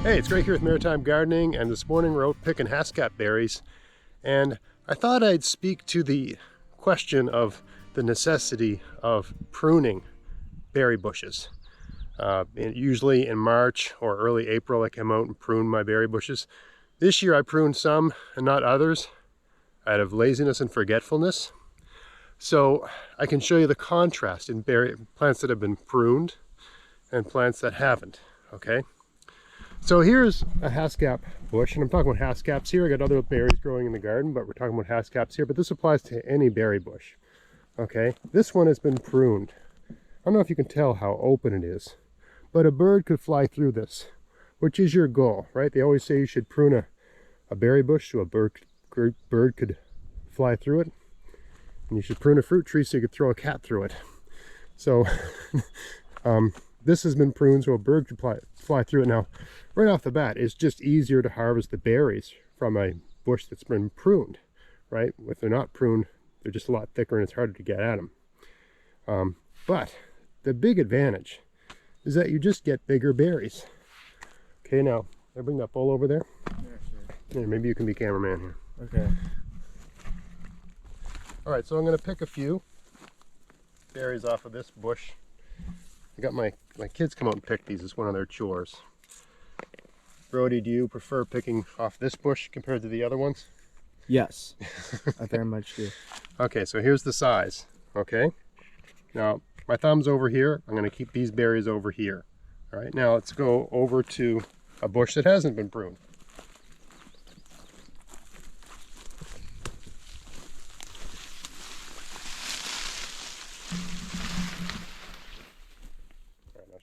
Hey, it's Greg here with Maritime Gardening, and this morning we're out picking haskap berries, and I thought I'd speak to the question of the necessity of pruning berry bushes. Usually in March or early April I come out and prune my berry bushes. This year I pruned some and not others out of laziness and forgetfulness. So I can show you the contrast in plants that have been pruned and plants that haven't, okay? So here's a haskap bush, and I'm talking about haskaps here. I got other berries growing in the garden, but we're talking about haskaps here, but this applies to any berry bush, okay? This one has been pruned. I don't know if you can tell how open it is, but a bird could fly through this, which is your goal, right? They always say you should prune a berry bush so a bird could fly through it, and you should prune a fruit tree so you could throw a cat through it. So this has been pruned so a bird could fly through it. Now, right off the bat, it's just easier to harvest the berries from a bush that's been pruned, right? If they're not pruned, they're just a lot thicker and it's harder to get at them. But the big advantage is that you just get bigger berries. Okay, now, I bring that bowl over there. Yeah, sure. Yeah, maybe you can be cameraman here. Okay. All right, so I'm going to pick a few berries off of this bush. I got my kids come out and pick these. It's one of their chores. Brody, do you prefer picking off this bush compared to the other ones? Yes, I very much do. Okay, so here's the size, okay? Now, my thumb's over here. I'm going to keep these berries over here. All right, now let's go over to a bush that hasn't been pruned.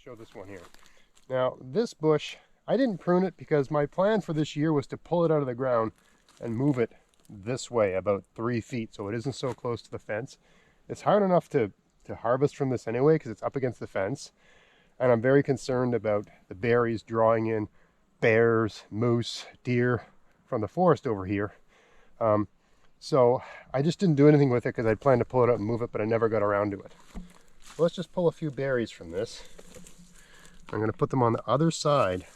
Show this one here. Now this bush, I didn't prune it because my plan for this year was to pull it out of the ground and move it this way about 3 feet so it isn't so close to the fence. It's hard enough to harvest from this anyway because it's up against the fence, and I'm very concerned about the berries drawing in bears, moose, deer from the forest over here. So I just didn't do anything with it because I'd planned to pull it out and move it, but I never got around to it. So let's just pull a few berries from this. I'm going to put them on the other side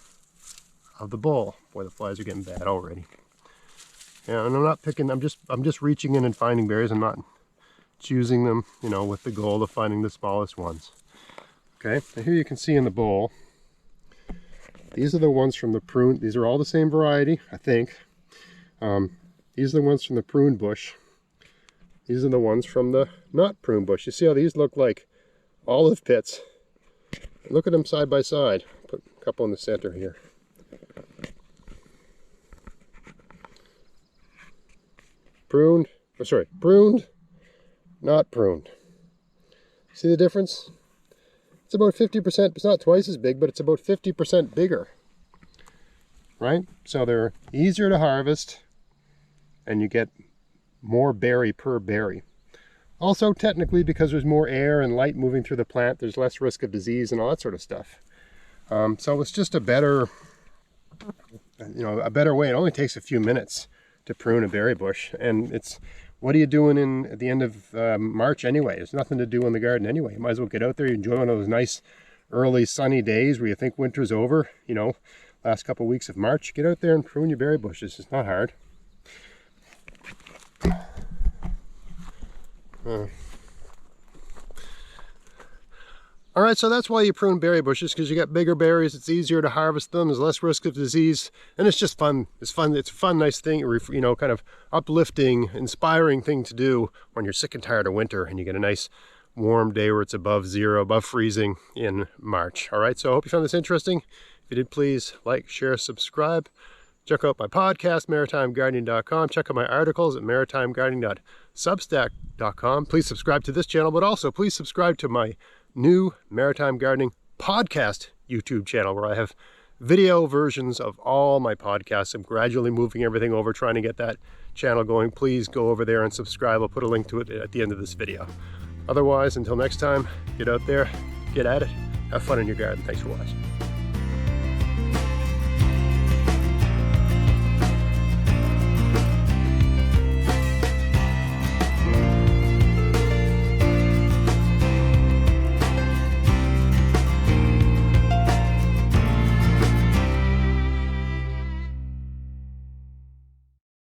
of the bowl. Boy, the flies are getting bad already. Yeah, and I'm not picking, I'm just reaching in and finding berries. I'm not choosing them, you know, with the goal of finding the smallest ones. Okay, and here you can see in the bowl, these are the ones from the pruned. These are all the same variety, I think. These are the ones from the pruned bush. These are the ones from the not pruned bush. You see how these look like olive pits? Look at them side by side. Put a couple in the center here. Pruned, not pruned. See the difference? It's about 50%, it's not twice as big, but it's about 50% bigger. Right? So they're easier to harvest, and you get more berry per berry. Also, technically, because there's more air and light moving through the plant, there's less risk of disease and all that sort of stuff. So it's just a better, a better way. It only takes a few minutes to prune a berry bush, and it's, what are you doing at the end of March anyway? There's nothing to do in the garden anyway. You might as well get out there, enjoy one of those nice early sunny days where you think winter's over. You know, last couple of weeks of March, get out there and prune your berry bushes. It's not hard. All right, so that's why you prune berry bushes, because you got bigger berries. It's easier to harvest them. There's less risk of disease, and it's just fun. It's fun. It's a fun, nice thing, you know, kind of uplifting, inspiring thing to do when you're sick and tired of winter and you get a nice warm day where it's above zero, above freezing in March. All right, so I hope you found this interesting. If you did, please like, share, subscribe. Check out my podcast, maritimegardening.com. Check out my articles at maritimegardening.substack.com. Please subscribe to this channel, but also please subscribe to my new Maritime Gardening podcast YouTube channel, where I have video versions of all my podcasts. I'm gradually moving everything over, trying to get that channel going. Please go over there and subscribe. I'll put a link to it at the end of this video. Otherwise, until next time, get out there, get at it, have fun in your garden. Thanks for watching.